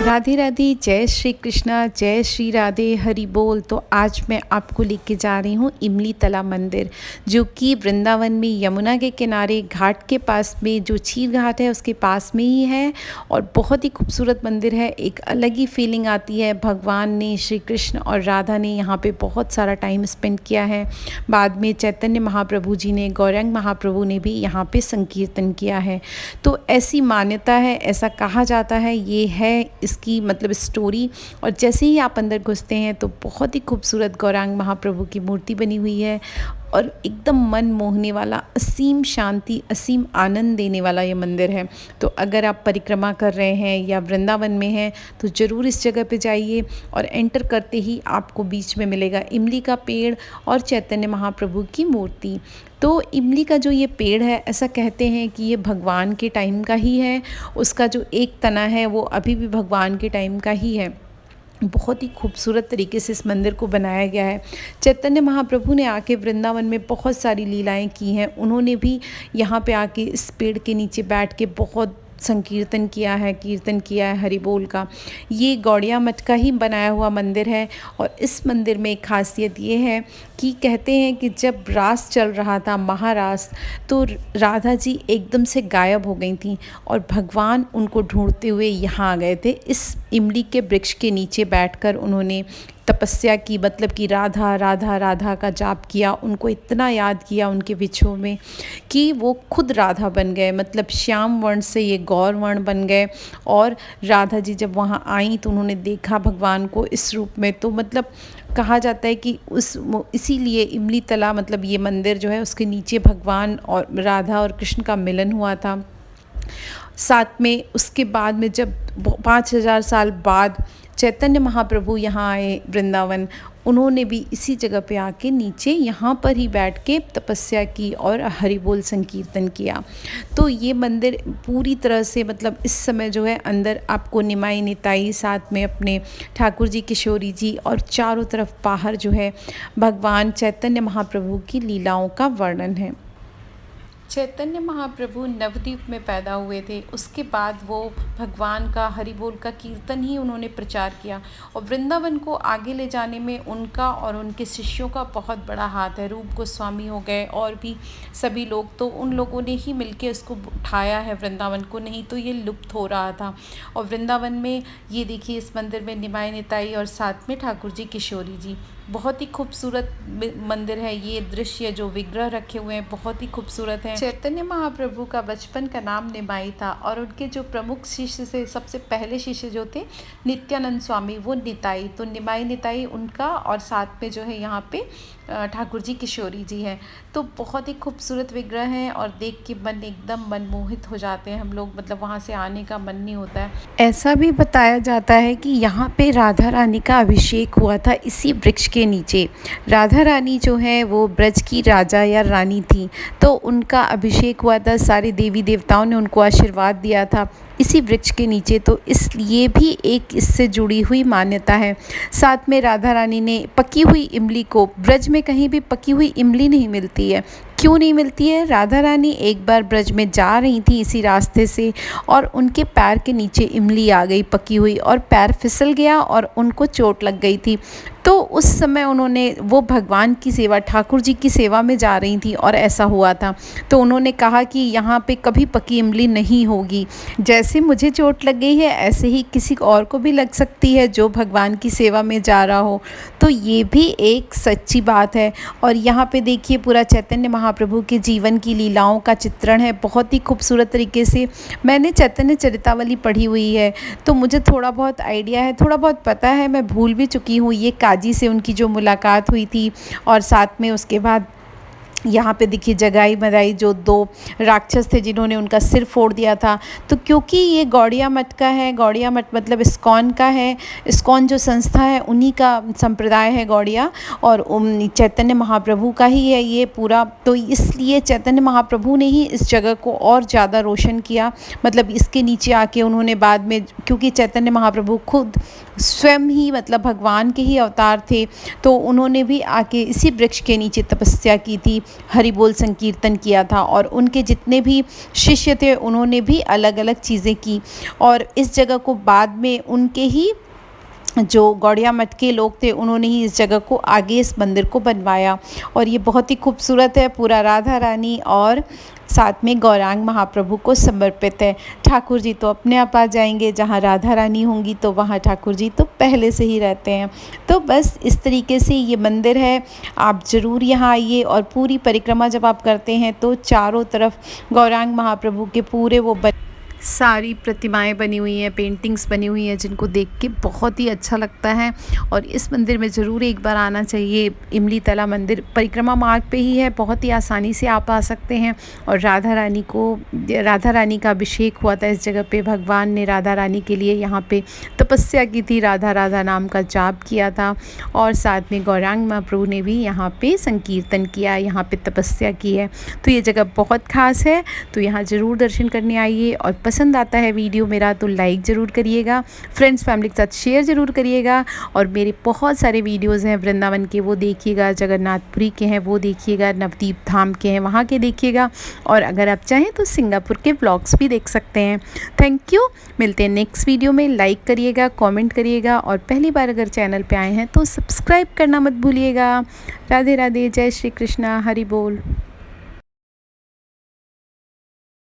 राधे राधे, जय श्री कृष्णा, जय श्री राधे, हरि बोल। तो आज मैं आपको लेके जा रही हूँ इमली तला मंदिर, जो कि वृंदावन में यमुना के किनारे घाट के पास में, जो क्षीर घाट है उसके पास में ही है। और बहुत ही खूबसूरत मंदिर है, एक अलग ही फीलिंग आती है। भगवान ने, श्री कृष्ण और राधा ने यहाँ पे बहुत सारा टाइम स्पेंड किया है। बाद में चैतन्य महाप्रभु जी ने, गौरांग महाप्रभु ने भी यहाँ पे संकीर्तन किया है। तो ऐसी मान्यता है, ऐसा कहा जाता है, ये है इसकी मतलब स्टोरी। और जैसे ही आप अंदर घुसते हैं तो बहुत ही खूबसूरत गौरांग महाप्रभु की मूर्ति बनी हुई है और एकदम मन मोहने वाला, असीम शांति, असीम आनंद देने वाला ये मंदिर है। तो अगर आप परिक्रमा कर रहे हैं या वृंदावन में हैं तो ज़रूर इस जगह पे जाइए। और एंटर करते ही आपको बीच में मिलेगा इमली का पेड़ और चैतन्य महाप्रभु की मूर्ति। तो इमली का जो ये पेड़ है, ऐसा कहते हैं कि ये भगवान के टाइम का ही है। उसका जो एक तना है वो अभी भी भगवान के टाइम का ही है। बहुत ही खूबसूरत तरीके से इस मंदिर को बनाया गया है। चैतन्य महाप्रभु ने आके वृंदावन में बहुत सारी लीलाएं की हैं। उन्होंने भी यहाँ पे आके इस पेड़ के नीचे बैठ के बहुत संकीर्तन किया है, कीर्तन किया है हरि बोल का। ये गौड़िया मठ का ही बनाया हुआ मंदिर है। और इस मंदिर में एक खासियत ये है कि कहते हैं कि जब रास चल रहा था, महारास, तो राधा जी एकदम से गायब हो गई थी और भगवान उनको ढूंढते हुए यहाँ आ गए थे। इस इमली के वृक्ष के नीचे बैठकर उन्होंने तपस्या की, मतलब कि राधा राधा राधा का जाप किया। उनको इतना याद किया उनके विछोह में कि वो खुद राधा बन गए, मतलब श्याम वर्ण से ये गौर वर्ण बन गए। और राधा जी जब वहाँ आई तो उन्होंने देखा भगवान को इस रूप में। तो मतलब कहा जाता है कि इसीलिए इमली तला, मतलब ये मंदिर जो है, उसके नीचे भगवान और राधा और कृष्ण का मिलन हुआ था। साथ में उसके बाद में जब 5000 साल बाद चैतन्य महाप्रभु यहाँ आए वृंदावन, उन्होंने भी इसी जगह पे आके नीचे यहाँ पर ही बैठ के तपस्या की और हरि बोल संकीर्तन किया। तो ये मंदिर पूरी तरह से, मतलब इस समय जो है अंदर आपको निमाई निताई, साथ में अपने ठाकुर जी, किशोरी जी, और चारों तरफ बाहर जो है भगवान चैतन्य महाप्रभु की लीलाओं का वर्णन है। चैतन्य महाप्रभु नवद्वीप में पैदा हुए थे। उसके बाद वो भगवान का, हरि बोल का कीर्तन ही उन्होंने प्रचार किया। और वृंदावन को आगे ले जाने में उनका और उनके शिष्यों का बहुत बड़ा हाथ है। रूप गोस्वामी हो गए और भी सभी लोग, तो उन लोगों ने ही मिलके उसको उठाया है वृंदावन को, नहीं तो ये लुप्त हो रहा था। और वृंदावन में ये देखिए, इस मंदिर में निमाई निताई और साथ में ठाकुर जी, किशोरी जी, बहुत ही खूबसूरत मंदिर है। ये दृश्य जो विग्रह रखे हुए हैं बहुत ही खूबसूरत है। चैतन्य महाप्रभु का बचपन का नाम निमाई था और उनके जो प्रमुख शिष्य से, सबसे पहले शिष्य जो थे नित्यानंद स्वामी, वो निताई। तो निमाई निताई उनका, और साथ में जो है यहाँ पे ठाकुर जी, किशोरी जी हैं। तो बहुत ही खूबसूरत विग्रह हैं और देख के मन एकदम मनमोहित हो जाते हैं हम लोग, मतलब वहाँ से आने का मन नहीं होता है। ऐसा भी बताया जाता है कि यहाँ पे राधा रानी का अभिषेक हुआ था इसी वृक्ष के नीचे। राधा रानी जो है वो ब्रज की राजा या रानी थी, तो उनका अभिषेक हुआ था। सारे देवी देवताओं ने उनको आशीर्वाद दिया था इसी वृक्ष के नीचे। तो इसलिए भी एक इससे जुड़ी हुई मान्यता है। साथ में राधा रानी ने पकी हुई इमली को, ब्रज में कहीं भी पकी हुई इमली नहीं मिलती है। क्यों नहीं मिलती है? राधा रानी एक बार ब्रज में जा रही थी इसी रास्ते से और उनके पैर के नीचे इमली आ गई पकी हुई, और पैर फिसल गया और उनको चोट लग गई थी। तो उस समय उन्होंने, वो भगवान की सेवा, ठाकुर जी की सेवा में जा रही थी और ऐसा हुआ था। तो उन्होंने कहा कि यहाँ पे कभी पकी इमली नहीं होगी। जैसे मुझे चोट लग गई है ऐसे ही किसी और को भी लग सकती है जो भगवान की सेवा में जा रहा हो। तो ये भी एक सच्ची बात है। और यहाँ पे देखिए, पूरा चैतन्य महाप्रभु के जीवन की लीलाओं का चित्रण है बहुत ही खूबसूरत तरीके से। मैंने चैतन्य चरितावली पढ़ी हुई है तो मुझे थोड़ा बहुत आइडिया है, थोड़ा बहुत पता है। मैं भूल भी चुकी हूँ ये काजी से उनकी जो मुलाकात हुई थी, और साथ में उसके बाद यहाँ पे देखिए जगाई मदाई, जो 2 राक्षस थे जिन्होंने उनका सिर फोड़ दिया था। तो क्योंकि ये गौड़िया मठ का है, गौड़िया मठ मतलब इस्कॉन का है, इस्कॉन जो संस्था है उन्हीं का संप्रदाय है गौड़िया, और चैतन्य महाप्रभु का ही है ये पूरा। तो इसलिए चैतन्य महाप्रभु ने ही इस जगह को और ज़्यादा रोशन किया। मतलब इसके नीचे आके उन्होंने बाद में, क्योंकि चैतन्य महाप्रभु खुद स्वयं ही मतलब भगवान के ही अवतार थे, तो उन्होंने भी आके इसी वृक्ष के नीचे तपस्या की थी, हरि बोल संकीर्तन किया था। और उनके जितने भी शिष्य थे उन्होंने भी अलग अलग चीज़ें की। और इस जगह को बाद में उनके ही जो गौड़िया मठ के लोग थे उन्होंने ही इस जगह को आगे इस मंदिर को बनवाया। और ये बहुत ही खूबसूरत है, पूरा राधा रानी और साथ में गौरांग महाप्रभु को समर्पित है। ठाकुर जी तो अपने आप आ जाएंगे, जहाँ राधा रानी होंगी तो वहाँ ठाकुर जी तो पहले से ही रहते हैं। तो बस इस तरीके से ये मंदिर है, आप ज़रूर यहाँ आइए। और पूरी परिक्रमा जब आप करते हैं तो चारों तरफ गौरांग महाप्रभु के पूरे वो सारी प्रतिमाएं बनी हुई हैं, पेंटिंग्स बनी हुई हैं, जिनको देख के बहुत ही अच्छा लगता है। और इस मंदिर में ज़रूर एक बार आना चाहिए। इमली तला मंदिर परिक्रमा मार्ग पे ही है, बहुत ही आसानी से आप आ सकते हैं। और राधा रानी का अभिषेक हुआ था इस जगह पे। भगवान ने राधा रानी के लिए यहाँ पे तपस्या की थी, राधा राधा नाम का जाप किया था। और साथ में गौरांग महाप्रभु ने भी यहाँ पे संकीर्तन किया, यहाँ पे तपस्या की है। तो ये जगह बहुत ख़ास है, तो यहाँ ज़रूर दर्शन करने आइए। और पसंद आता है वीडियो मेरा तो लाइक ज़रूर करिएगा, फ्रेंड्स फैमिली के साथ शेयर ज़रूर करिएगा। और मेरे बहुत सारे वीडियोज़ हैं वृंदावन के, वो देखिएगा, जगन्नाथपुरी के हैं वो देखिएगा, नवदीप धाम के हैं वहाँ के देखिएगा। और अगर आप चाहें तो सिंगापुर के व्लॉग्स भी देख सकते हैं। थैंक यू, मिलते हैं नेक्स्ट वीडियो में। लाइक करिएगा, कमेंट करिएगा, और पहली बार अगर चैनल पे आए हैं तो सब्सक्राइब करना मत भूलिएगा। राधे राधे, जय श्री कृष्णा, हरि बोल।